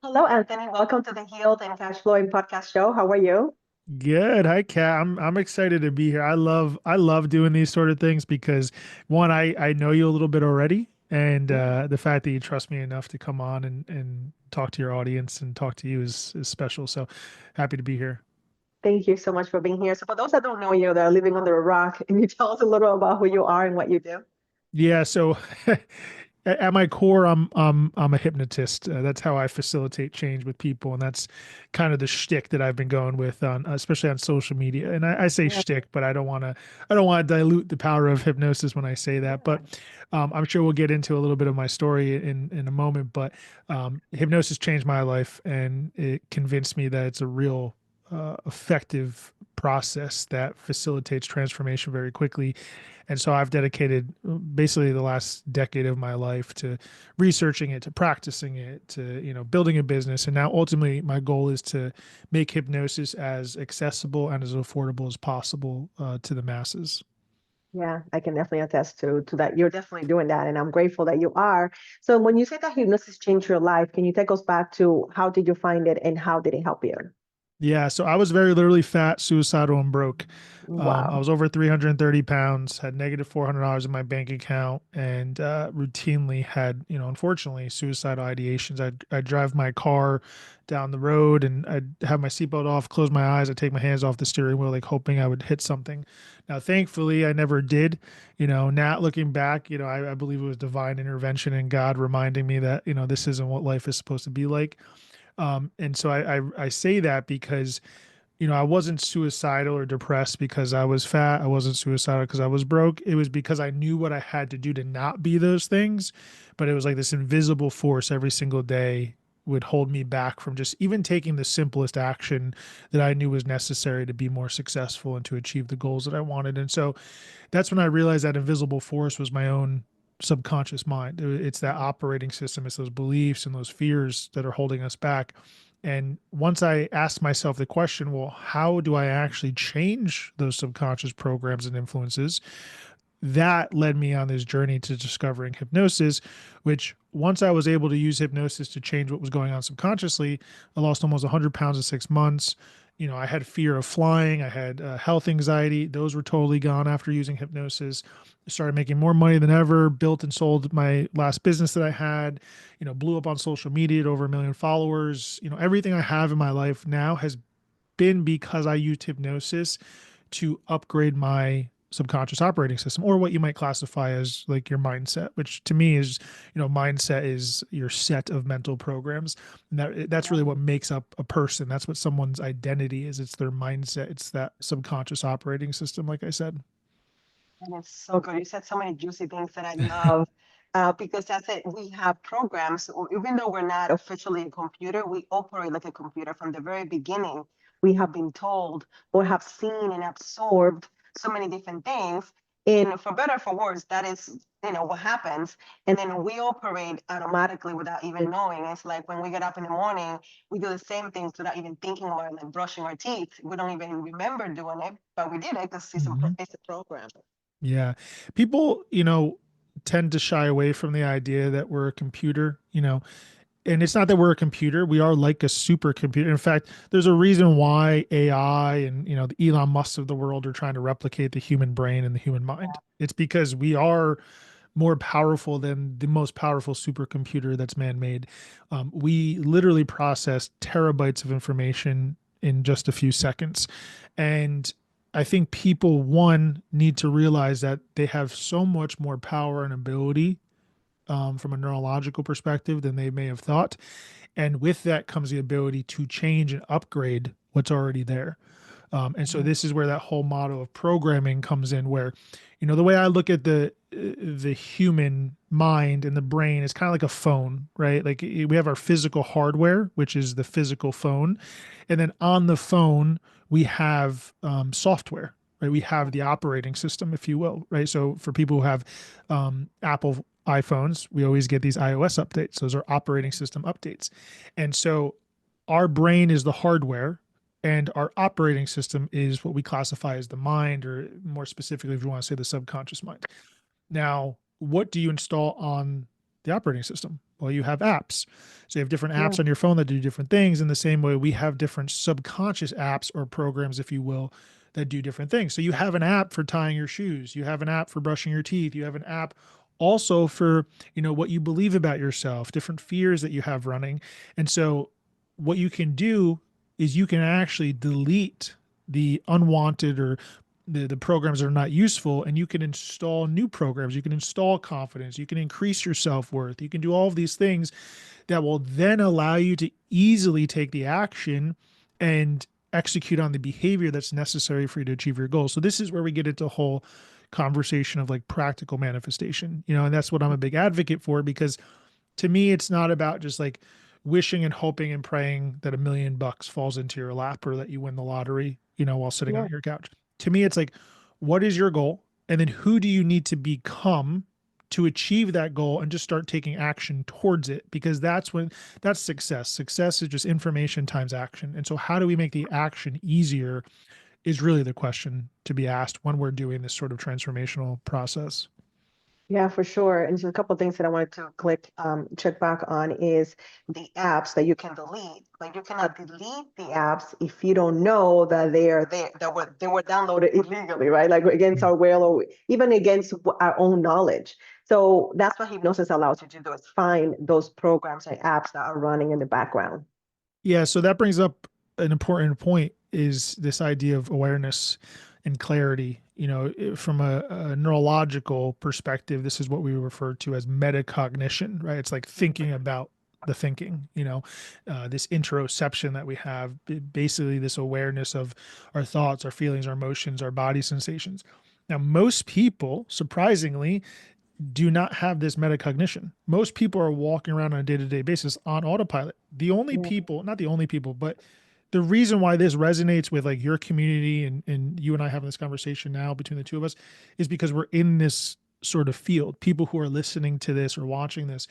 Hello, Anthony. Welcome to the Healed and Cash Flowing podcast show. How are you? Good. Hi, Kat. I'm excited to be here. I love doing these sort of things because one, I know you a little bit already, and the fact that you trust me enough to come on and talk to your audience and talk to you is special. So happy to be here. Thank you so much for being here. So, for those that don't know you, that are living under a rock, can you tell us a little about who you are and what you do? Yeah. So at my core, I'm a hypnotist. That's how I facilitate change with people, and that's kind of the shtick that I've been going with on, especially on social media. And I say Yeah, shtick, but I don't want to dilute the power of hypnosis when I say that. yeah, But I'm sure we'll get into a little bit of my story in a moment. But hypnosis changed my life, and it convinced me that it's a real effective process that facilitates transformation very quickly. And so I've dedicated basically the last decade of my life to researching it, to practicing it, to, building a business. And now ultimately my goal is to make hypnosis as accessible and as affordable as possible to the masses. yeah. I can definitely attest to that. You're definitely doing that, and I'm grateful that you are. So, when you say that hypnosis changed your life, can you take us back to how did you find it and how did it help you? Yeah, so I was very literally fat, suicidal, and broke. I Wow. was over 330 pounds, had negative $400 in my bank account, and routinely had, unfortunately, suicidal ideations. I'd drive my car down the road and I'd have my seatbelt off, close my eyes, I'd take my hands off the steering wheel, like hoping I would hit something. Now, thankfully, I never did. Now looking back, I believe it was divine intervention and God reminding me that, this isn't what life is supposed to be like. And so I say that because, I wasn't suicidal or depressed because I was fat. I wasn't suicidal because I was broke. It was because I knew what I had to do to not be those things. But it was like this invisible force every single day would hold me back from just even taking the simplest action that I knew was necessary to be more successful and to achieve the goals that I wanted. And so that's when I realized that invisible force was my own subconscious mind. It's that operating system, it's those beliefs and those fears that are holding us back. And once I asked myself the question, well, how do I actually change those subconscious programs and influences? That led me on this journey to discovering hypnosis, which once I was able to use hypnosis to change what was going on subconsciously, I lost almost 100 pounds in 6 months. I had fear of flying, I had health anxiety. Those were totally gone after using hypnosis. I started making more money than ever, built and sold my last business that I had, blew up on social media at over 1 million followers. Everything I have in my life now has been because I used hypnosis to upgrade my subconscious operating system, or what you might classify as like your mindset, which to me is, mindset is your set of mental programs. And that's really what makes up a person. That's what someone's identity is. It's their mindset. It's that subconscious operating system, like I said. And it's so good. You said so many juicy things that I love because that's it. We have programs, even though we're not officially a computer, we operate like a computer from the very beginning. We have been told or have seen and absorbed so many different things. And for better or for worse, that is, what happens. And then we operate automatically without even knowing. It's like when we get up in the morning, we do the same things without even thinking about it, like brushing our teeth. We don't even remember doing it, but we did it because Mhm. it's a program. Yeah. People, tend to shy away from the idea that we're a computer, and it's not that we're a computer. We are like a supercomputer. In fact, there's a reason why AI and, the Elon Musk of the world are trying to replicate the human brain and the human mind. It's because we are more powerful than the most powerful supercomputer that's man-made. We literally process terabytes of information in just a few seconds. And I think people, one, need to realize that they have so much more power and ability from a neurological perspective than they may have thought. And with that comes the ability to change and upgrade what's already there. And so this is where that whole model of programming comes in, where, the way I look at the human mind and the brain is kind of like a phone, right? Like we have our physical hardware, which is the physical phone, and then on the phone we have software, right? We have the operating system, if you will, right? So for people who have Apple iPhones, we always get these iOS updates. Those are operating system updates, and so our brain is the hardware and our operating system is what we classify as the mind, or more specifically, if you want to say the subconscious mind. Now, what do you install on the operating system? Well, you have apps. So you have different Yeah. apps on your phone that do different things. In the same way, we have different subconscious apps or programs, if you will, that do different things. So you have an app for tying your shoes. You have an app for brushing your teeth. You have an app also for, what you believe about yourself, different fears that you have running. And so what you can do is you can actually delete the unwanted or the programs that are not useful, and you can install new programs. You can install confidence. You can increase your self-worth. You can do all of these things that will then allow you to easily take the action and execute on the behavior that's necessary for you to achieve your goals. So this is where we get into a whole conversation of like practical manifestation, and that's what I'm a big advocate for, because to me, it's not about just like wishing and hoping and praying that $1 million falls into your lap or that you win the lottery, while sitting on Yeah. your couch. To me, it's like, what is your goal? And then who do you need to become to achieve that goal, and just start taking action towards it? Because that's success. Success is just information times action. And so, how do we make the action easier is really the question to be asked when we're doing this sort of transformational process. Yeah, for sure. And just a couple of things that I wanted to check back on is the apps that you can delete, but you cannot delete the apps if you don't know that they are there, that they were downloaded illegally, right? Like against our will, or even against our own knowledge. So that's what hypnosis allows you to do, is find those programs and apps that are running in the background. Yeah, so that brings up an important point, is this idea of awareness and clarity. From a neurological perspective, this is what we refer to as metacognition, right? It's like thinking about the thinking, this interoception that we have, basically this awareness of our thoughts, our feelings, our emotions, our body sensations. Now, most people, surprisingly, do not have this metacognition. Most people are walking around on a day-to-day basis on autopilot. The only Yeah. people, not the only people, but the reason why this resonates with like your community, and you and I having this conversation now between the two of us, is because we're in this sort of field. People who are listening to this or watching this,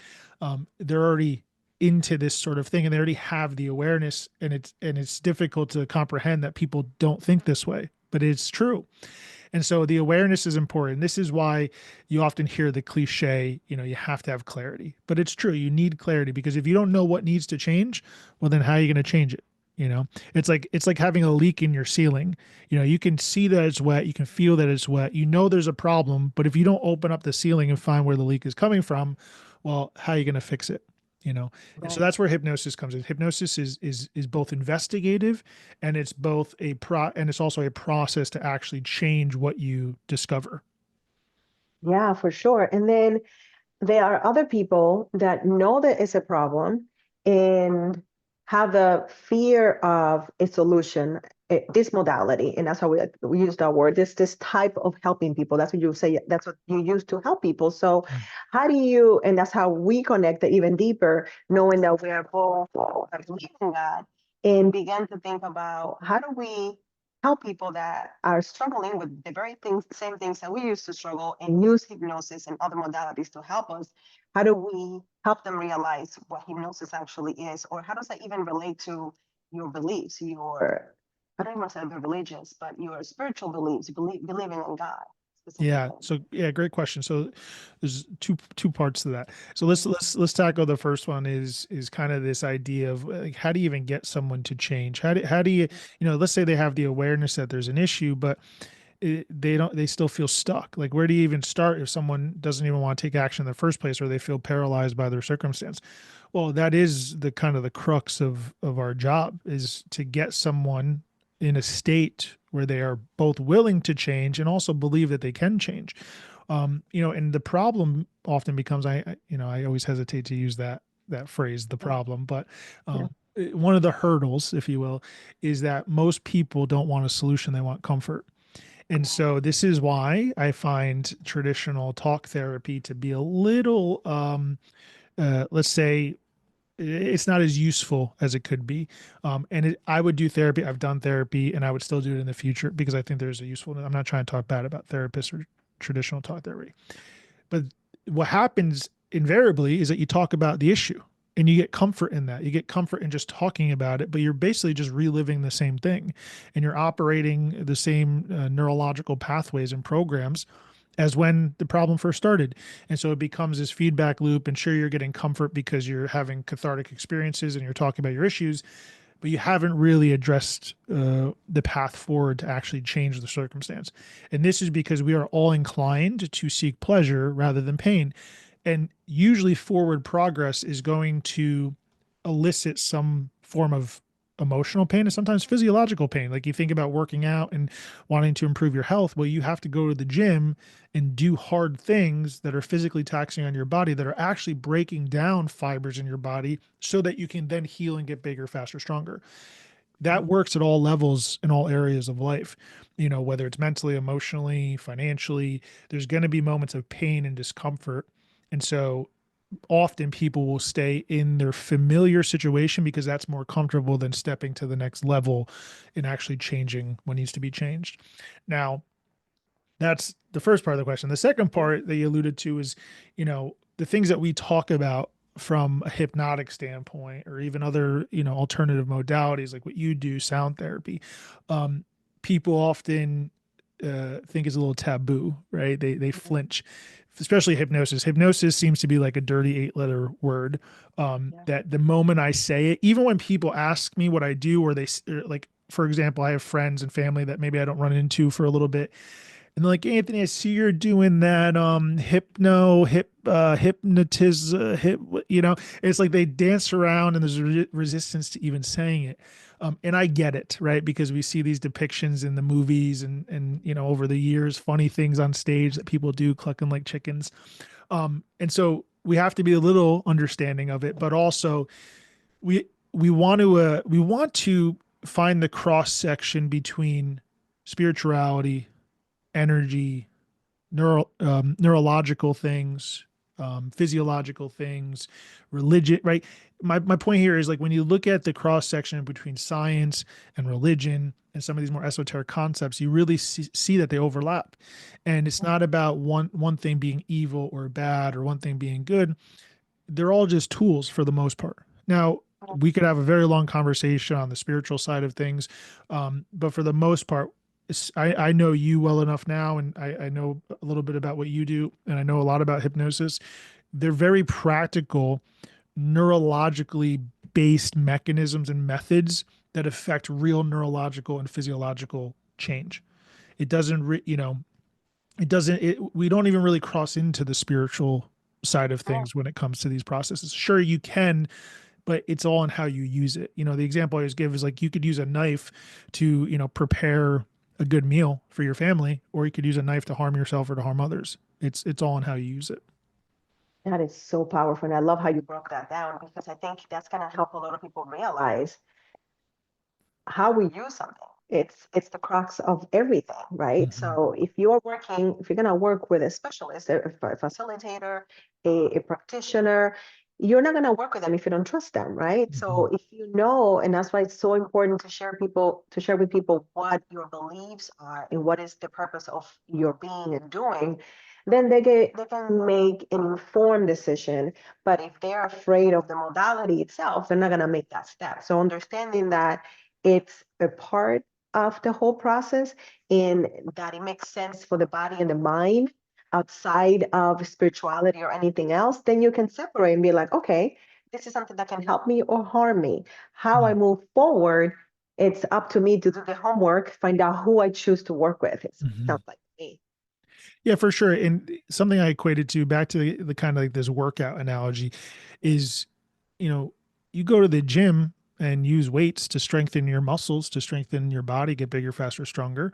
they're already into this sort of thing, and they already have the awareness, and it's difficult to comprehend that people don't think this way, but it's true. And so the awareness is important. This is why you often hear the cliche, you have to have clarity. But it's true. You need clarity, because if you don't know what needs to change, well, then how are you going to change it? It's like having a leak in your ceiling. You can see that it's wet, you can feel that it's wet. There's a problem, but if you don't open up the ceiling and find where the leak is coming from, well, how are you going to fix it? And so Right. that's where hypnosis comes in. Hypnosis is both investigative, and it's also a process to actually change what you discover. Yeah, for sure. And then there are other people that know that it's a problem and have the fear of a solution, this modality, and that's how we use that word, this type of helping people. That's what you say, that's what you use to help people. So how do you, and that's how we connect even deeper, knowing that we are both believing that, and begin to think about how do we help people that are struggling with the very things, same things that we used to struggle, and use hypnosis and other modalities to help us. How do we help them realize what hypnosis actually is, or how does that even relate to your beliefs, I don't even want to say they're religious, but your spiritual beliefs, believing in God Yeah. specifically. So yeah, great question. So there's two parts to that. So let's tackle the first one, is kind of this idea of like, how do you even get someone to change? How do you, let's say they have the awareness that there's an issue, but they still feel stuck. Like, where do you even start if someone doesn't even want to take action in the first place, or they feel paralyzed by their circumstance? Well, that is the kind of the crux of our job, is to get someone in a state where they are both willing to change and also believe that they can change. And the problem often becomes, I always hesitate to use that phrase, the problem, but Yeah. one of the hurdles, if you will, is that most people don't want a solution; they want comfort. And so this is why I find traditional talk therapy to be a little, let's say, it's not as useful as it could be. I would do therapy. I've done therapy, and I would still do it in the future, because I think there's a useful. I'm not trying to talk bad about therapists or traditional talk therapy, but what happens invariably is that you talk about the issue, and you get comfort in that. You get comfort in just talking about it, but you're basically just reliving the same thing, and you're operating the same neurological pathways and programs. as when the problem first started. And so it becomes this feedback loop. And sure, you're getting comfort because you're having cathartic experiences and you're talking about your issues, but you haven't really addressed the path forward to actually change the circumstance. And this is because we are all inclined to seek pleasure rather than pain. And usually, forward progress is going to elicit some form of emotional pain and sometimes physiological pain. Like you think about working out and wanting to improve your health. Well, you have to go to the gym and do hard things that are physically taxing on your body that are actually breaking down fibers in your body so that you can then heal and get bigger, faster, stronger. That works at all levels in all areas of life, whether it's mentally, emotionally, financially. There's going to be moments of pain and discomfort. And so often people will stay in their familiar situation because that's more comfortable than stepping to the next level and actually changing what needs to be changed. Now, that's the first part of the question. The second part that you alluded to is, the things that we talk about from a hypnotic standpoint or even other, alternative modalities like what you do, sound therapy. Um, People often think is a little taboo, right? They flinch, especially hypnosis. Hypnosis seems to be like a dirty 8 letter word. Yeah. That the moment I say it, even when people ask me what I do, or or like, for example, I have friends and family that maybe I don't run into for a little bit, and they're like, Anthony, I see you're doing that hypnotist it's like they dance around and there's resistance to even saying it. And I get it, right? Because we see these depictions in the movies and over the years, funny things on stage that people do clucking like chickens. And so we have to be a little understanding of it, but also we want to find the cross section between spirituality, energy, neurological things, physiological things, religion, right? My point here is like when you look at the cross section between science and religion and some of these more esoteric concepts, you really see that they overlap. And it's not about one thing being evil or bad or one thing being good. They're all just tools for the most part. Now, we could have a very long conversation on the spiritual side of things, but for the most part, I know you well enough now, and I know a little bit about what you do, and I know a lot about hypnosis. They're very practical, neurologically based mechanisms and methods that affect real neurological and physiological change. It doesn't, we don't even really cross into the spiritual side of things when it comes to these processes. Sure, you can, but it's all in how you use it. The example I always give is like you could use a knife to, prepare a good meal for your family, or you could use a knife to harm yourself or to harm others. It's all in how you use it. That is so powerful. And I love how you broke that down because I think that's going to help a lot of people realize how we use something. It's the crux of everything, right? Mhm. So if you're gonna work with a specialist, a facilitator, a practitioner, you're not gonna work with them if you don't trust them, right? So Mhm. if you know, and that's why it's so important to share with people what your beliefs are and what is the purpose of your being and doing, then they can make an informed decision. But if they're afraid of the modality itself, they're not gonna make that step. So understanding that it's a part of the whole process and that it makes sense for the body and the mind outside of spirituality or anything else, then you can separate and be like, okay, this is something that can help me or harm me. How I move forward, it's up to me to do the homework, find out who I choose to work with. It Mhm. sounds like me. Yeah, for sure. And something I equated to back to the kind of like this workout analogy is, you know, you go to the gym and use weights to strengthen your muscles, to strengthen your body, get bigger, faster, stronger.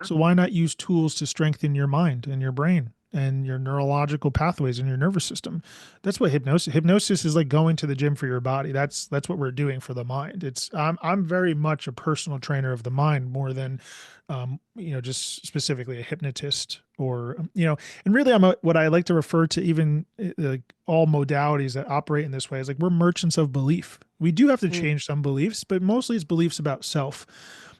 So why not use tools to strengthen your mind and your brain and your neurological pathways in your nervous system? That's what hypnosis is like going to the gym for your body. That's what we're doing for the mind. I'm very much a personal trainer of the mind more than just specifically a hypnotist or, and really what I like to refer to even like all modalities that operate in this way is like we're merchants of belief. We do have to Mm. change some beliefs, but mostly it's beliefs about self.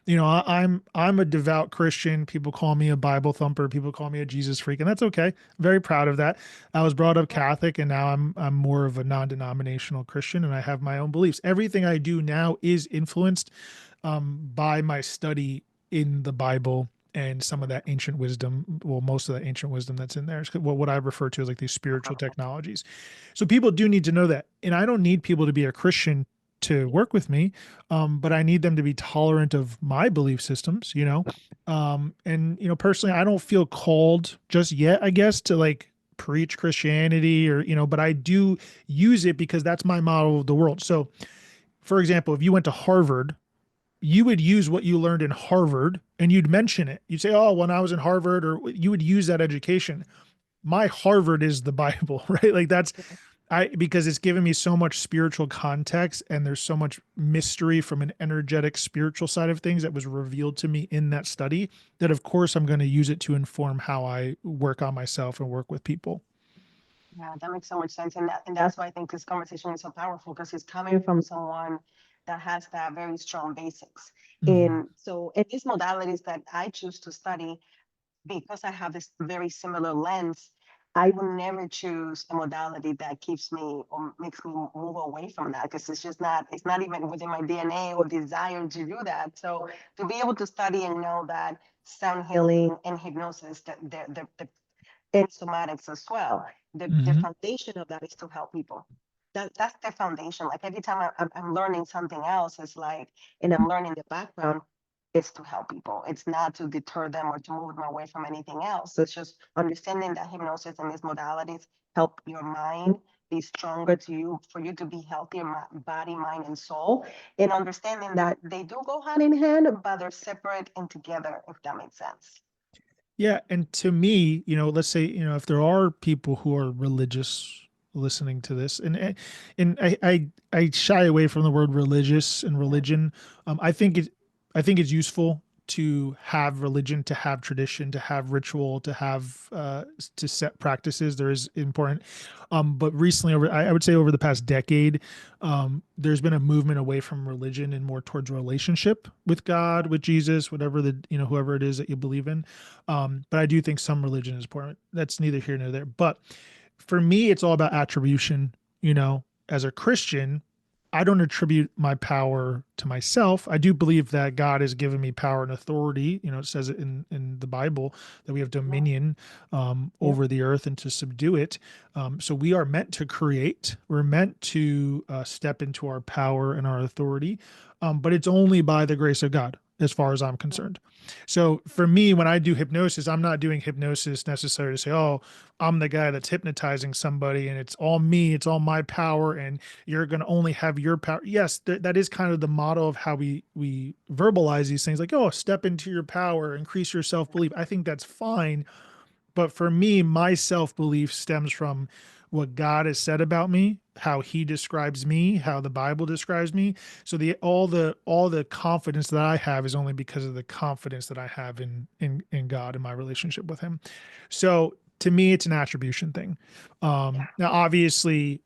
I'm a devout Christian. People call me a Bible thumper. People call me a Jesus freak, and that's okay. I'm very proud of that. I was brought up Catholic, and now I'm more of a non-denominational Christian, and I have my own beliefs. Everything I do now is influenced by my study in the Bible and some of that ancient wisdom, well, most of that ancient wisdom that's in there is what I refer to as like these spiritual technologies. So people do need to know that. And I don't need people to be a Christian to work with me, but I need them to be tolerant of my belief systems, you know. And, you know, personally, I don't feel called just yet, I guess, to like preach Christianity or, you know, but I do use it because that's my model of the world. So, for example, if you went to Harvard, you would use what you learned in Harvard and you'd mention it. You'd say, oh, when I was in Harvard, or you would use that education. My Harvard is the Bible, right? Like that's, because it's given me so much spiritual context and there's so much mystery from an energetic spiritual side of things that was revealed to me in that study, that of course I'm going to use it to inform how I work on myself and work with people. Yeah, that makes so much sense. And that's why I think this conversation is so powerful because it's coming from someone that has that very strong basics. Mhm. And so in these modalities that I choose to study, because I have this very similar lens, I will never choose a modality that keeps me or makes me move away from that because it's not even within my DNA or desire to do that. So to be able to study and know that sound healing and hypnosis, that the and somatics as well. The Mhm. foundation of that is to help people. That's the foundation. Like every time I'm learning something else, it's like, and I'm learning the background, it's to help people. It's not to deter them or to move them away from anything else. It's just understanding that hypnosis and these modalities help your mind be stronger to you, for you to be healthier, body, mind, and soul, and understanding that they do go hand in hand, but they're separate and together, if that makes sense. Yeah, and to me, you know, let's say, you know, if there are people who are religious listening to this, and I shy away from the word religious and Yeah, religion. I think it's useful to have religion, to have tradition, to have ritual, to have to set practices. There is important. But recently, I would say over the past decade, there's been a movement away from religion and more towards relationship with God, with Jesus, whatever the, you know, whoever it is that you believe in. But I do think some religion is important. That's neither here nor there. But for me, it's all about attribution. You know, as a Christian, I don't attribute my power to myself. I do believe that God has given me power and authority. You know, it says it in the Bible that we have yeah, dominion yeah, over the earth and to subdue it. So we are meant to create. We're meant to step into our power and our authority, but it's only by the grace of God, as far as I'm yeah, concerned. So for me, when I do hypnosis, I'm not doing hypnosis necessarily to say, oh, I'm the guy that's hypnotizing somebody and it's all me, it's all my power, and you're going to only have your power. Yes, that is kind of the motto of how we verbalize these things, like, oh, step into your power, increase your self-belief. I think that's fine, but for me, my self-belief stems from what God has said about me, how he describes me, how the Bible describes me. So the confidence that I have is only because of the confidence that I have in God and my relationship with him. So to me, it's an attribution thing. yeah, Now obviously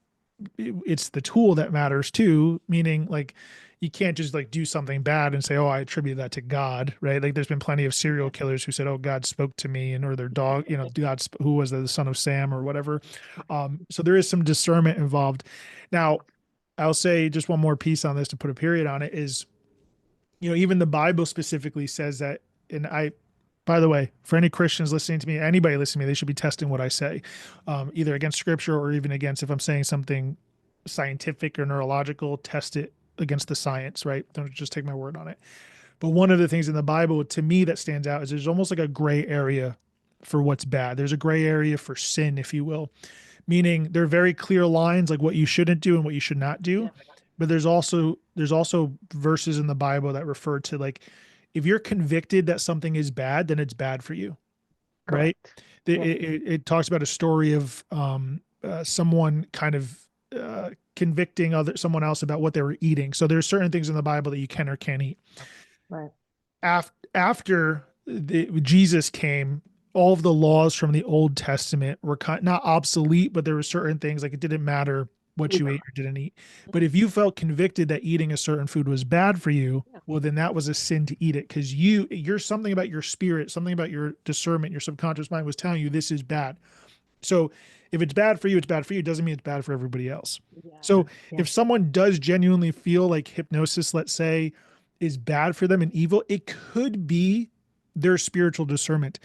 it's the tool that matters too, meaning like you can't just like do something bad and say, oh, I attribute that to God, right? Like there's been plenty of serial killers who said, oh, God spoke to me, and or their dog, you know, who was the son of Sam or whatever. So there is some discernment involved. Now, I'll say just one more piece on this to put a period on it is, you know, even the Bible specifically says that, and by the way, for any Christians listening to me, anybody listening to me, they should be testing what I say, either against scripture or even against, if I'm saying something scientific or neurological, test it against the science, right? Don't just take my word on it. But one of the things in the Bible to me that stands out is there's almost like a gray area for what's bad. There's a gray area for sin, if you will, meaning there are very clear lines like what you shouldn't do and what you should not do. yeah, But there's also verses in the Bible that refer to like if you're convicted that something is bad, then it's bad for you, right? correct. It, Yeah, it talks about a story of someone kind of convicting someone else about what they were eating. So there's certain things in the Bible that you can or can't eat. right. After Jesus came, all of the laws from the Old Testament were not obsolete, but there were certain things like it didn't matter what you Yeah, ate or didn't eat. But if you felt convicted that eating a certain food was bad for you, yeah, well, then that was a sin to eat it because you're something about your spirit, something about your discernment, your subconscious mind was telling you this is bad. So if it's bad for you, it's bad for you. It doesn't mean it's bad for everybody else. yeah, So yeah, if someone does genuinely feel like hypnosis, let's say, is bad for them and evil, it could be their spiritual discernment,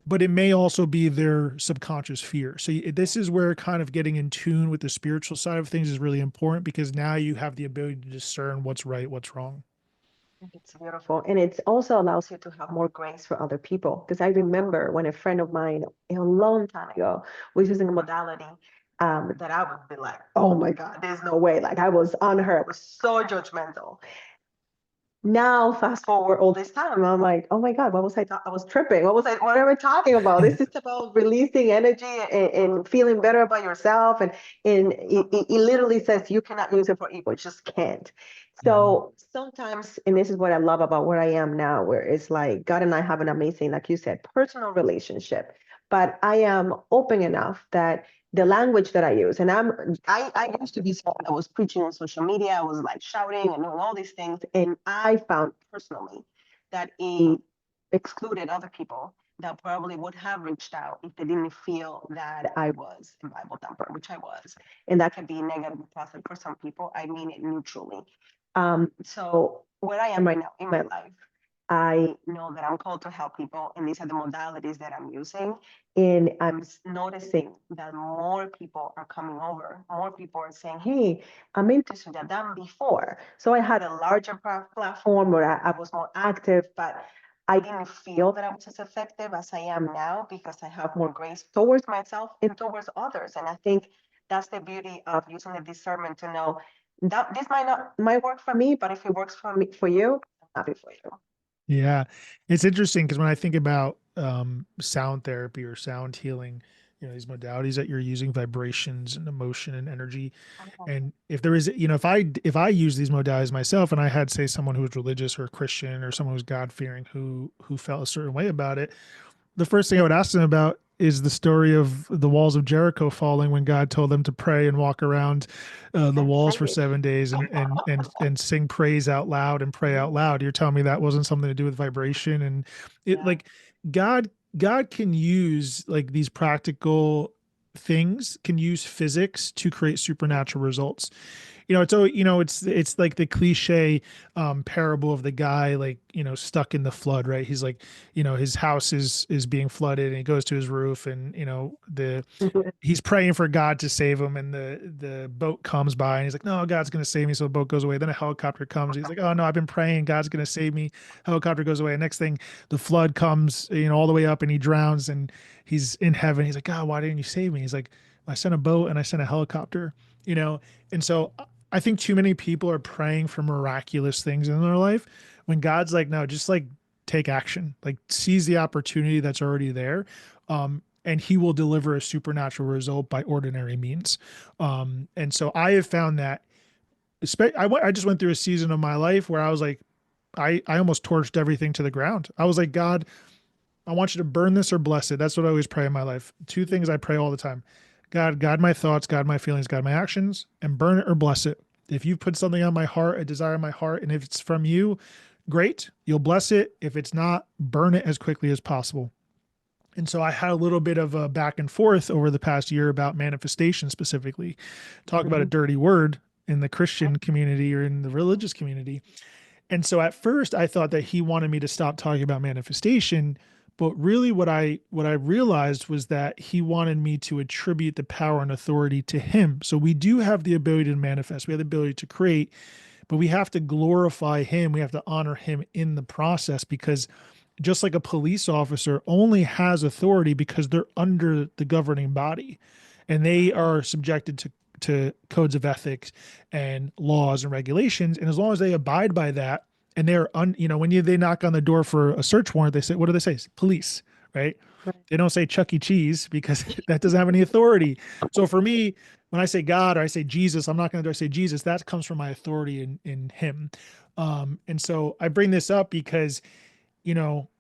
but it may also be their subconscious fear. So this is where kind of getting in tune with the spiritual side of things is really important, because now you have the ability to discern what's right, what's wrong. It's beautiful. And it also allows you to have more grace for other people. Because I remember when a friend of mine a long time ago was using a modality that I would be like, oh my God, there's no way. Like I was on her. I was so judgmental. Now, fast forward all this time, I'm like, oh my God, what was I was tripping. What am I talking about? This is about releasing energy and feeling better about yourself. And it literally says you cannot use it for evil. You just can't. Mhm. So sometimes, and this is what I love about where I am now, where it's like God and I have an amazing, like you said, personal relationship. But I am open enough that the language that I use, and I used to be someone that was preaching on social media. I was like shouting and doing all these things, and I found personally that it excluded other people that probably would have reached out if they didn't feel that I was a Bible thumper, which I was, and that can be negative or positive for some people. I mean it neutrally. So where I am right now in my life, I know that I'm called to help people, and these are the modalities that I'm using. And I'm noticing that more people are coming over. More people are saying, hey, I'm interested in that before. So I had a larger platform where I was more active, but I didn't feel that I was as effective as I am now because I have more grace towards myself and towards others. And I think that's the beauty of using the discernment to know that this might work for me, but if it works for me for you, I'm happy for you. Yeah, it's interesting because when I think about sound therapy or sound healing, these modalities that you're using, vibrations and emotion and energy, and if there is, if I use these modalities myself, and I had, say, someone who was religious or Christian, or someone who's God fearing who felt a certain way about it, the first thing I would ask them about is the story of the walls of Jericho falling when God told them to pray and walk around the That's walls for sage. 7 days and sing praise out loud and pray out loud. You're telling me that wasn't something to do with vibration? And it, Yeah. like, God God can use, like, these practical things, can use physics to create supernatural results. It's like the cliche parable of the guy, like, stuck in the flood, right? He's like, his house is being flooded, and he goes to his roof, and the he's praying for God to save him, and the boat comes by, and he's like, no, God's going to save me. So the boat goes away. Then a helicopter comes. He's like, oh no, I've been praying, God's going to save me. Helicopter goes away. And next thing, the flood comes, all the way up, and he drowns, and he's in heaven. He's like, God, why didn't you save me? He's like, I sent a boat and I sent a helicopter, you know? And so I think too many people are praying for miraculous things in their life when God's like, no, just like take action, like seize the opportunity that's already there. And he will deliver a supernatural result by ordinary means. And so I have found that I just went through a season of my life where I was like, I almost torched everything to the ground. I was like, God, I want you to burn this or bless it. That's what I always pray in my life. Two things I pray all the time. God, guide my thoughts, guide my feelings, guide my actions, and burn it or bless it. If you put something on my heart, a desire in my heart, and if it's from you, great, you'll bless it. If it's not, burn it as quickly as possible. And so I had a little bit of a back and forth over the past year about manifestation specifically. Talk about a dirty word in the Christian community or in the religious community. And so at first I thought that he wanted me to stop talking about manifestation, but really what I realized was that he wanted me to attribute the power and authority to him. So we do have the ability to manifest, we have the ability to create, but we have to glorify him. We have to honor him in the process, because just like a police officer only has authority because they're under the governing body, and they are subjected to codes of ethics and laws and regulations. And as long as they abide by that, and they're when they knock on the door for a search warrant, they say, what do they say? Police, right? They don't say Chuck E. Cheese, because that doesn't have any authority. So for me, when I say God or I say Jesus, I'm not going to say Jesus. That comes from my authority in him. And so I bring this up because, you know,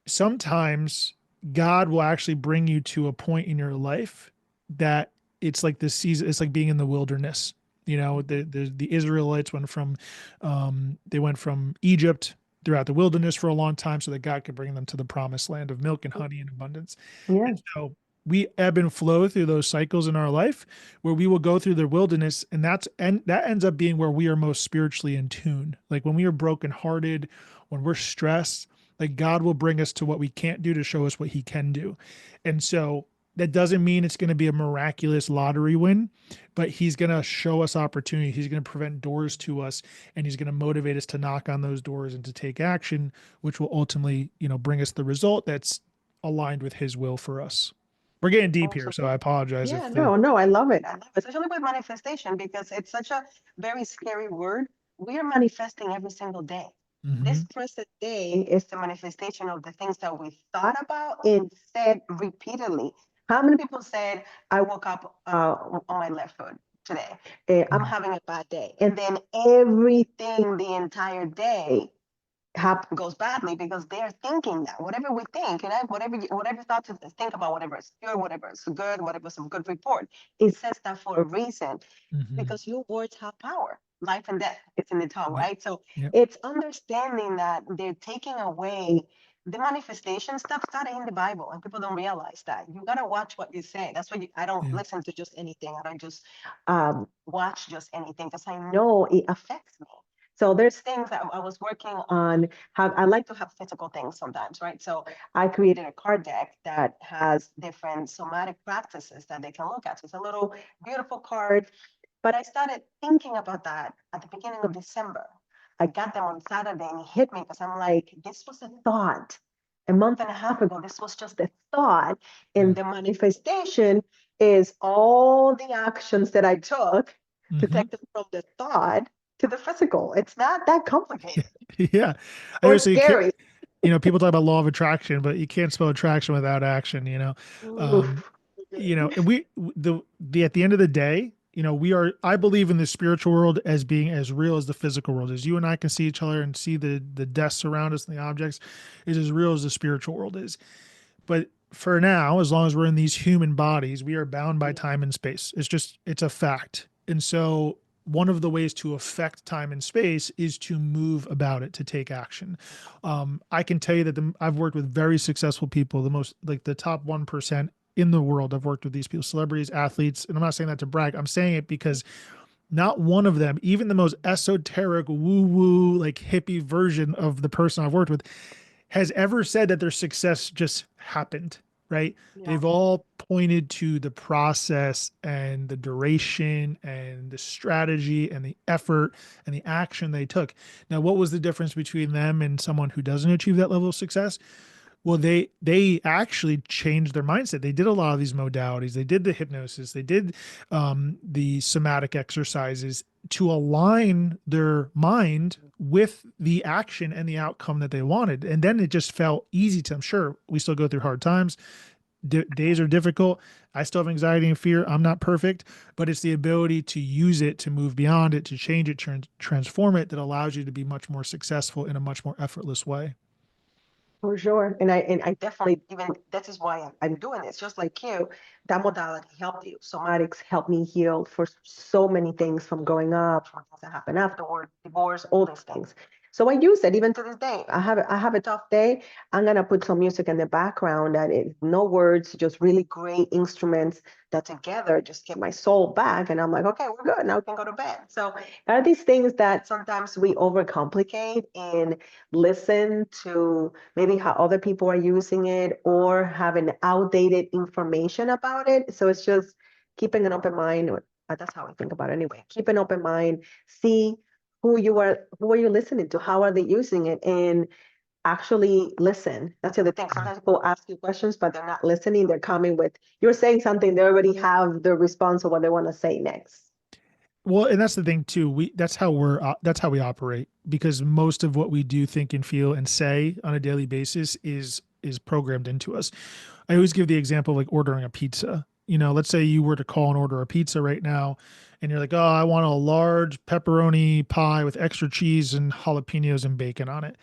sometimes God will actually bring you to a point in your life that it's like this season, it's like being in the wilderness. The Israelites they went from Egypt throughout the wilderness for a long time so that God could bring them to the promised land of milk and honey and abundance. Yeah. And so we ebb and flow through those cycles in our life where we will go through the wilderness, and that ends up being where we are most spiritually in tune. Like when we are brokenhearted, when we're stressed, Like God will bring us to what we can't do to show us what he can do. And so that doesn't mean it's going to be a miraculous lottery win, but he's going to show us opportunity. He's going to prevent doors to us, and he's going to motivate us to knock on those doors and to take action, which will ultimately, bring us the result that's aligned with his will for us. We're getting deep here, so I Absolutely. apologize Yeah, if the no, I love it. I love it, especially with manifestation because it's such a very scary word. We are manifesting every single day. This Mhm. present day is the manifestation of the things that we thought about and said repeatedly. How many people said, I woke up on my left foot today? I'm Mhm. having a bad day. And then everything the entire day goes badly because they're thinking that whatever we think, whatever thoughts you think about, whatever is pure, whatever is good, whatever is a good report, it says that for a reason Mhm. because your words have power. Life and death, it's in the tongue, Yep. right? So Yep. it's understanding that they're taking away the manifestation stuff started in the Bible, and people don't realize that. You gotta watch what you say. That's why I don't Yeah. listen to just anything. I don't just watch just anything because I know it affects me. So there's things that I was working on. How I like to have physical things sometimes, right? So I created a card deck that has different somatic practices that they can look at. So it's a little beautiful card. But I started thinking about that at the beginning of December. I got them on Saturday and it hit me because I'm like, this was a thought. A month and a half ago, this was just a thought. Yeah. And the manifestation is all the actions that I took to Mhm. take them from the thought to the physical. It's not that complicated Yeah. I or was say scary. people talk about law of attraction, but you can't spell attraction without action. Um, Oof. and the at the end of the day, I believe in the spiritual world as being as real as the physical world. As you and I can see each other and see the desks around us and the objects is as real as the spiritual world is. But for now, as long as we're in these human bodies, we are bound by time and space. It's a fact. And so one of the ways to affect time and space is to move about it, to take action. I can tell you that I've worked with very successful people, the most like the top 1% in the world. I've worked with these people, celebrities, athletes, and I'm not saying that to brag. I'm saying it because not one of them, even the most esoteric, woo woo, like hippie version of the person I've worked with, has ever said that their success just happened, right? Yeah, They've all pointed to the process and the duration and the strategy and the effort and the action they took. Now, what was the difference between them and someone who doesn't achieve that level of success? Well, they actually changed their mindset. They did a lot of these modalities. They did the hypnosis. They did the somatic exercises to align their mind with the action and the outcome that they wanted. And then it just felt easy to them. Sure, we still go through hard times. Days are difficult. I still have anxiety and fear. I'm not perfect, but it's the ability to use it, to move beyond it, to change it, transform it that allows you to be much more successful in a much more effortless way. for sure. And I definitely even this is why I'm doing this. Just like you, that modality helped you. Somatics helped me heal for so many things from growing up, from things that happened afterward, divorce, all these things. So I use it even to this day. I have a tough day. I'm gonna put some music in the background that is no words, just really great instruments that together just get my soul back. And I'm like, okay, we're good. Now we can go to bed. So are these things that sometimes we overcomplicate and listen to maybe how other people are using it or have an outdated information about it. So it's just keeping an open mind. That's how I think about it anyway. Keep an open mind, see who are you listening to? How are they using it? And actually listen. That's the other thing. Yeah. Sometimes people ask you questions, but they're not listening. They're coming with, you're saying something, they already have the response of what they want to say next. Well, and that's the thing too. That's how we operate because most of what we do, think, and feel and say on a daily basis is programmed into us. I always give the example of like ordering a pizza. Let's say you were to call and order a pizza right now, and you're like, "Oh, I want a large pepperoni pie with extra cheese and jalapenos and bacon on it."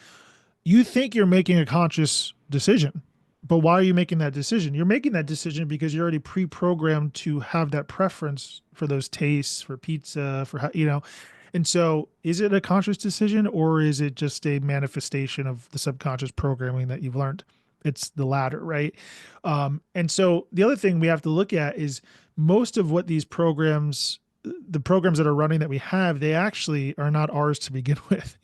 You think you're making a conscious decision. But why are you making that decision? You're making that decision because you're already pre-programmed to have that preference for those tastes, for pizza, And so is it a conscious decision or is it just a manifestation of the subconscious programming that you've learned? It's the latter, right? And so the other thing we have to look at is most of what these programs the programs that are running that we have, they actually are not ours to begin with.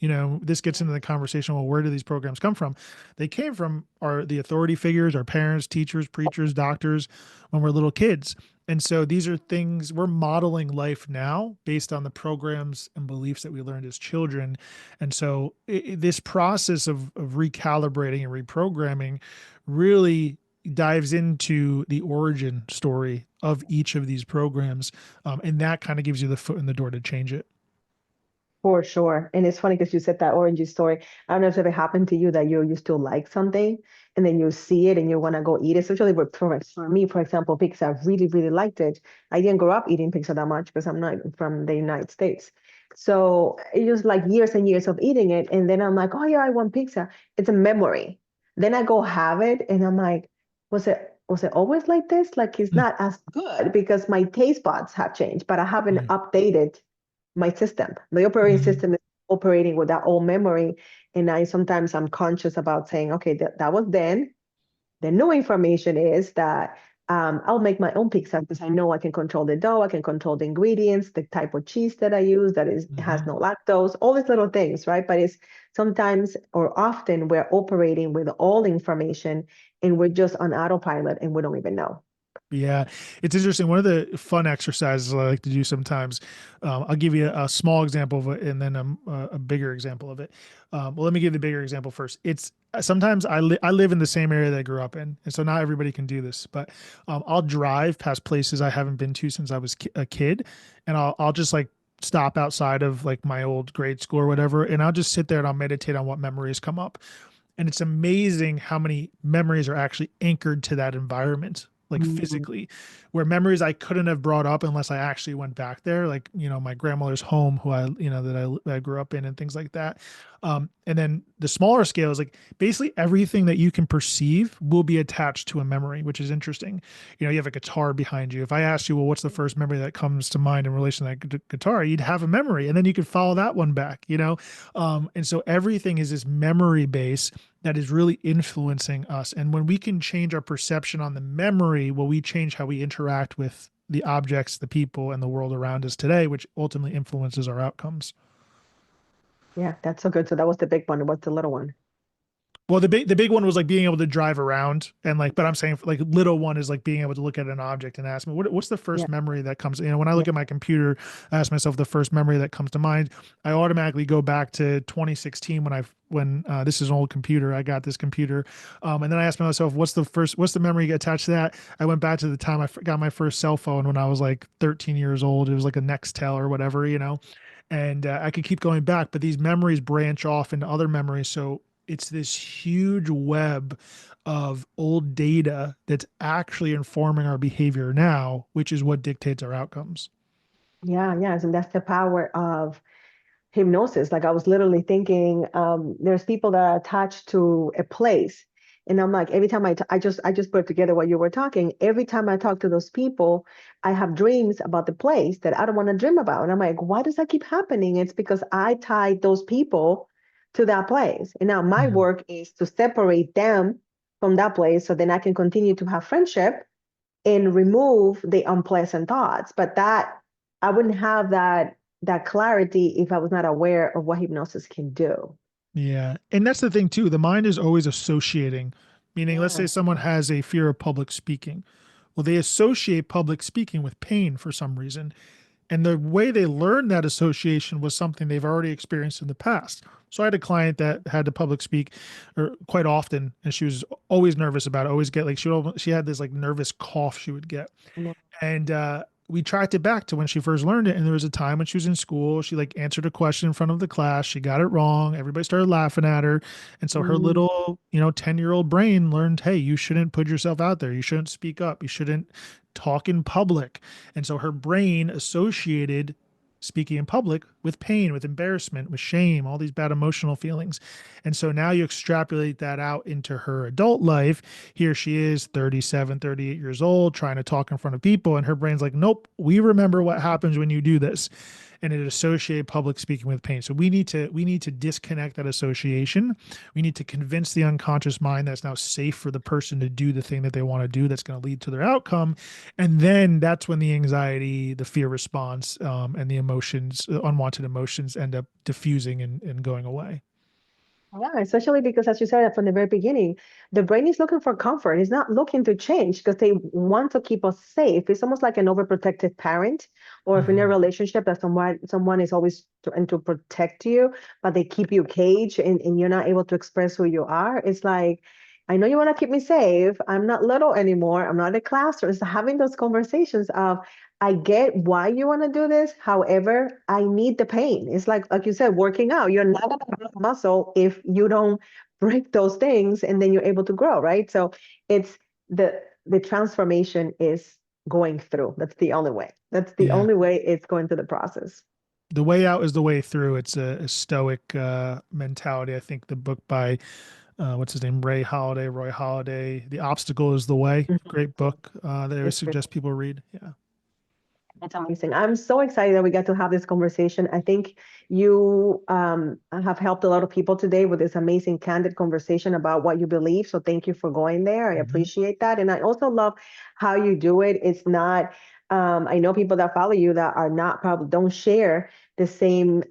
This gets into the conversation. Well, where do these programs come from? They came from the authority figures, our parents, teachers, preachers, doctors, when we're little kids. And so these are things we're modeling life now based on the programs and beliefs that we learned as children. And so this process of recalibrating and reprogramming really dives into the origin story of each of these programs. And that kind of gives you the foot in the door to change it. For sure. And it's funny because you said that orangey story. I don't know if it's ever happened to you that you used to like something and then you see it and you want to go eat it. Especially for me, for example, pizza, I really, really liked it. I didn't grow up eating pizza that much because I'm not from the United States. So it was like years and years of eating it. And then I'm like, oh yeah, I want pizza. It's a memory. Then I go have it and I'm like, was it always like this? Like it's Mm. not as good because my taste buds have changed, but I haven't Right. updated my system. The operating Mhm. system is operating with that old memory. And I'm conscious about saying, okay, that was then. The new information is that I'll make my own pizza because I know I can control the dough, I can control the ingredients, the type of cheese that I use that has Mhm. no lactose, all these little things, right? But it's sometimes or often we're operating with all information and we're just on autopilot and we don't even know. Yeah, it's interesting. One of the fun exercises I like to do sometimes, I'll give you a small example of it and then a bigger example of it. Well, let me give the bigger example first. It's sometimes I live in the same area that I grew up in, and so not everybody can do this, but I'll drive past places I haven't been to since I was a kid, and I'll just like stop outside of like my old grade school or whatever, and I'll just sit there and I'll meditate on what memories come up. And it's amazing how many memories are actually anchored to that environment, like Mm. physically, where memories I couldn't have brought up unless I actually went back there, like, my grandmother's home, who that I grew up in, and things like that. And then the smaller scale is like basically everything that you can perceive will be attached to a memory, which is interesting. You have a guitar behind you. If I asked you, well, what's the first memory that comes to mind in relation to that guitar, you'd have a memory, and then you could follow that one back. And so everything is this memory base that is really influencing us. And when we can change our perception on the memory, well, we change how we interact with the objects, the people, and the world around us today, which ultimately influences our outcomes. Yeah, that's so good. So that was the big one. What's the little one? Well, the big one was like being able to drive around, and like, but I'm saying like little one is like being able to look at an object and ask me what's the Yeah, first memory that comes. When I yeah. look at my computer, I ask myself the first memory that comes to mind. I automatically go back to 2016 when this is an old computer. I got this computer, and then I asked myself what's the memory attached to that. I went back to the time I got my first cell phone when I was like 13 years old. It was like a Nextel or whatever. And I could keep going back, but these memories branch off into other memories. So it's this huge web of old data that's actually informing our behavior now, which is what dictates our outcomes. Yeah, yeah. And that's the power of hypnosis. Like I was literally thinking, there's people that are attached to a place. And I'm like, every time I just put together what you were talking. Every time I talk to those people, I have dreams about the place that I don't want to dream about. And I'm like, why does that keep happening? It's because I tied those people to that place. And now my Mhm. work is to separate them from that place so then I can continue to have friendship and remove the unpleasant thoughts. But that I wouldn't have that clarity if I was not aware of what hypnosis can do. Yeah. And that's the thing too. The mind is always associating, meaning let's say Yeah. someone has a fear of public speaking. Well, they associate public speaking with pain for some reason. And the way they learned that association was something they've already experienced in the past. So I had a client that had to public speak or quite often, and she was always nervous about it, always get like she had this like nervous cough she would get. Wow. And we tracked it back to when she first learned it. And there was a time when she was in school, she like answered a question in front of the class. She got it wrong. Everybody started laughing at her. And so her Mm, little, 10-year-old brain learned, hey, you shouldn't put yourself out there. You shouldn't speak up. You shouldn't talk in public. And so her brain associated speaking in public with pain, with embarrassment, with shame, all these bad emotional feelings. And so now you extrapolate that out into her adult life. Here she is, 37, 38 years old, trying to talk in front of people. And her brain's like, nope, we remember what happens when you do this. and it associated public speaking with pain. So we need to disconnect that association. We need to convince the unconscious mind that it's now safe for the person to do the thing that they want to do that's going to lead to their outcome. And then that's when the anxiety, the fear response, and the emotions, unwanted emotions end up diffusing and going away. Yeah, especially because, as you said from the very beginning, the brain is looking for comfort. It's not looking to change because they want to keep us safe. It's almost like an overprotective parent, or if in a Mhm. relationship that someone is always trying to protect you, but they keep you caged and you're not able to express who you are. It's like, I know you want to keep me safe. I'm not little anymore. I'm not a classroom. It's having those conversations of, I get why you want to do this. However, I need the pain. It's like you said, working out. You're not going to build muscle if you don't break those things, and then you're able to grow, right? So it's the transformation is going through. That's the only way. That's the Yeah. only way it's going through the process. The way out is the way through. It's a stoic mentality. I think the book by what's his name, Roy Holiday, The Obstacle is the Way. Mhm. Great book that I would It's suggest people read. Yeah. It's amazing. I'm so excited that we got to have this conversation. I think you have helped a lot of people today with this amazing, candid conversation about what you believe. So thank you for going there. I Mhm. appreciate that. And I also love how you do it. It's not, I know people that follow you that are not probably don't share the same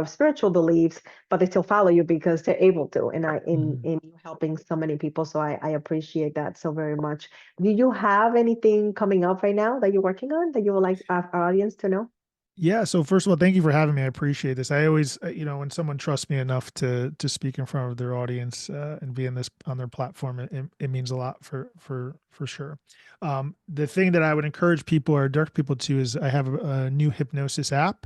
spiritual beliefs, but they still follow you because they're able to. And Mhm. in you helping so many people. So I appreciate that so very much. Do you have anything coming up right now that you're working on that you would like our audience to know? Yeah. So first of all, thank you for having me. I appreciate this. I always, when someone trusts me enough to speak in front of their audience and be in this on their platform, it means a lot for sure. The thing that I would encourage people or direct people to is I have a new hypnosis app.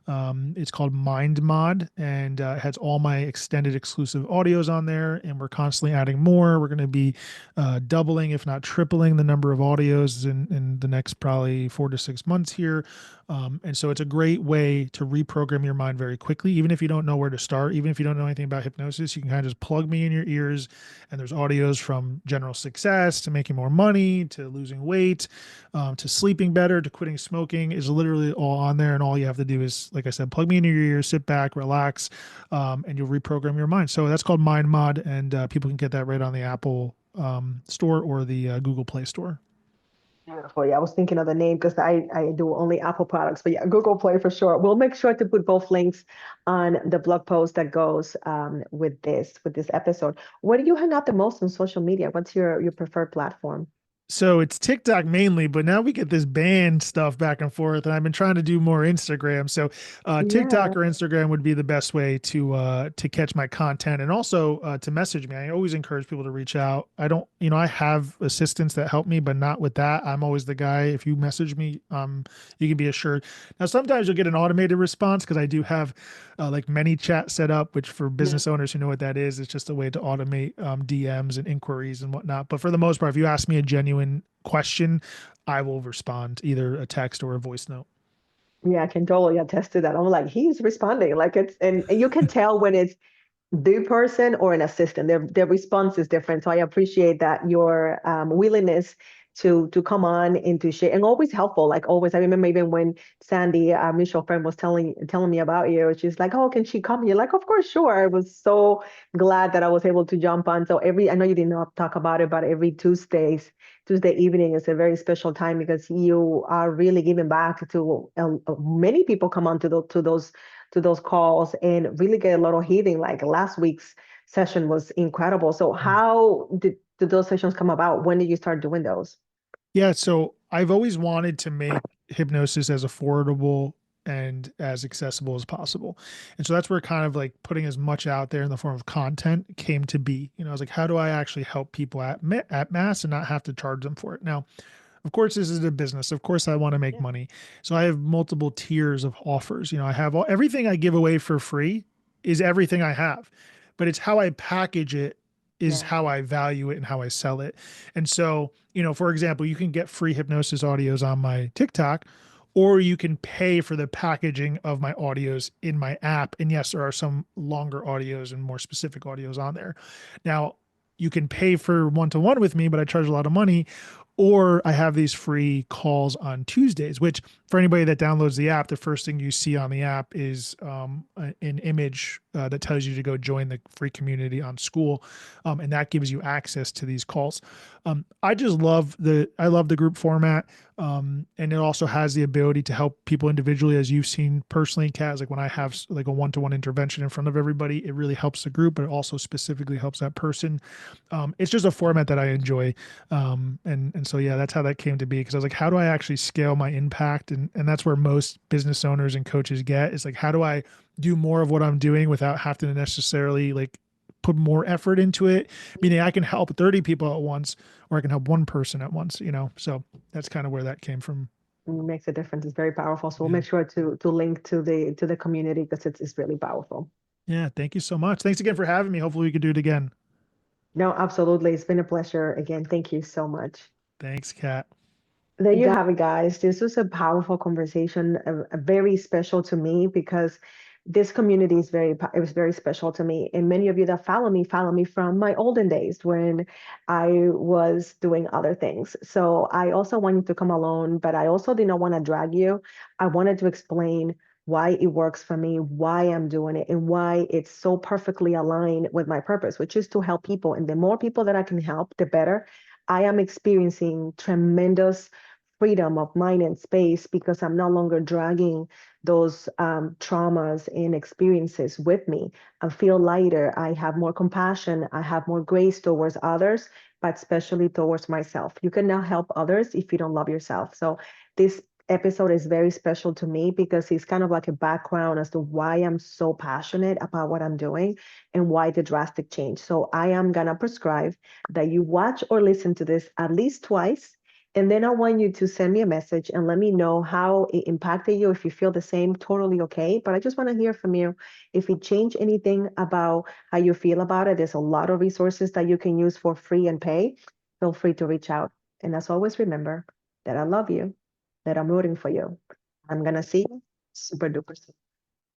It's called Mind Mod, and it has all my extended exclusive audios on there. And we're constantly adding more. We're going to be doubling, if not tripling, the number of audios in the next probably 4 to 6 months here. And so it's a great way to reprogram your mind very quickly. Even if you don't know where to start, even if you don't know anything about hypnosis, you can kind of just plug me in your ears. And there's audios from general success to making more money to losing weight, to sleeping better, to quitting smoking is literally all on there. And all you have to do is, like I said, plug me into your ears, sit back, relax, and you'll reprogram your mind. So that's called Mind Mod. And people can get that right on the Apple store or the Google Play store. Beautiful. Yeah, I was thinking of the name because I do only Apple products, but yeah, Google Play for sure. We'll make sure to put both links on the blog post that goes with this episode. Where do you hang out the most on social media? What's your preferred platform? So it's TikTok mainly, but now we get this band stuff back and forth, and I've been trying to do more Instagram. So TikTok Yeah. or Instagram would be the best way to catch my content, and also to message me. I always encourage people to reach out. I don't, I have assistants that help me, but not with that. I'm always the guy. If you message me, you can be assured. Now sometimes you'll get an automated response because I do have like many chat set up, which for Yeah. business owners who know what that is, it's just a way to automate DMs and inquiries and whatnot. But for the most part, if you ask me a genuine question, I will respond either a text or a voice note. Yeah, I can totally attest to that. I'm like, he's responding. Like it's and you can tell when it's the person or an assistant. Their response is different. So I appreciate that your willingness to come on and to share, and always helpful. Like always, I remember even when Sandy, our mutual friend, was telling me about you. She's like, "Oh, can she come?" You're like, "Of course, sure." I was so glad that I was able to jump on. So I know you did not talk about it, but every Tuesday evening is a very special time because you are really giving back to many people come on to those calls and really get a lot of healing. Like last week's session was incredible. So how did those sessions come about? When did you start doing those? Yeah, so I've always wanted to make hypnosis as affordable and as accessible as possible. And so that's where kind of like putting as much out there in the form of content came to be. I was like, how do I actually help people at mass and not have to charge them for it? Now, of course, this is a business. Of course, I want to make Yeah. money. So I have multiple tiers of offers. I have everything I give away for free is everything I have, but it's how I package it is Yeah. how I value it and how I sell it. And so, for example, you can get free hypnosis audios on my TikTok, or you can pay for the packaging of my audios in my app. And yes, there are some longer audios and more specific audios on there. Now, you can pay for one-to-one with me, but I charge a lot of money, Or I have these free calls on Tuesdays, which for anybody that downloads the app, the first thing you see on the app is an image that tells you to go join the free community on School, and that gives you access to these calls. I just love the group format, and it also has the ability to help people individually, as you've seen personally, Kaz. Like when I have like a one-to-one intervention in front of everybody, it really helps the group, but it also specifically helps that person. It's just a format that I enjoy. And so, yeah, that's how that came to be. Cause I was like, how do I actually scale my impact? And that's where most business owners and coaches get, is like, how do I do more of what I'm doing without having to necessarily like put more effort into it? Meaning I can help 30 people at once, or I can help one person at once, you know? So that's kind of where that came from. Makes a difference. It's very powerful. So we'll Yeah. make sure to link to the community because it's really powerful. Yeah. Thank you so much. Thanks again for having me. Hopefully we could do it again. No, absolutely. It's been a pleasure. Again, thank you so much. Thanks, Kat. There you have it, guys. This was a powerful conversation, a very special to me because this community is it was very special to me. And many of you that follow me from my olden days when I was doing other things. So I also wanted to come alone, but I also did not want to drag you. I wanted to explain why it works for me, why I'm doing it, and why it's so perfectly aligned with my purpose, which is to help people. And the more people that I can help, the better. I am experiencing tremendous freedom of mind and space because I'm no longer dragging those traumas and experiences with me. I feel lighter. I have more compassion. I have more grace towards others, but especially towards myself. You can now help others if you don't love yourself. So this episode is very special to me because it's kind of like a background as to why I'm so passionate about what I'm doing and why the drastic change. So I am going to prescribe that you watch or listen to this at least twice. And then I want you to send me a message and let me know how it impacted you. If you feel the same, totally okay. But I just want to hear from you. If it changed anything about how you feel about it, there's a lot of resources that you can use for free and pay. Feel free to reach out. And as always, remember that I love you, that I'm rooting for you. I'm going to see you super duper soon.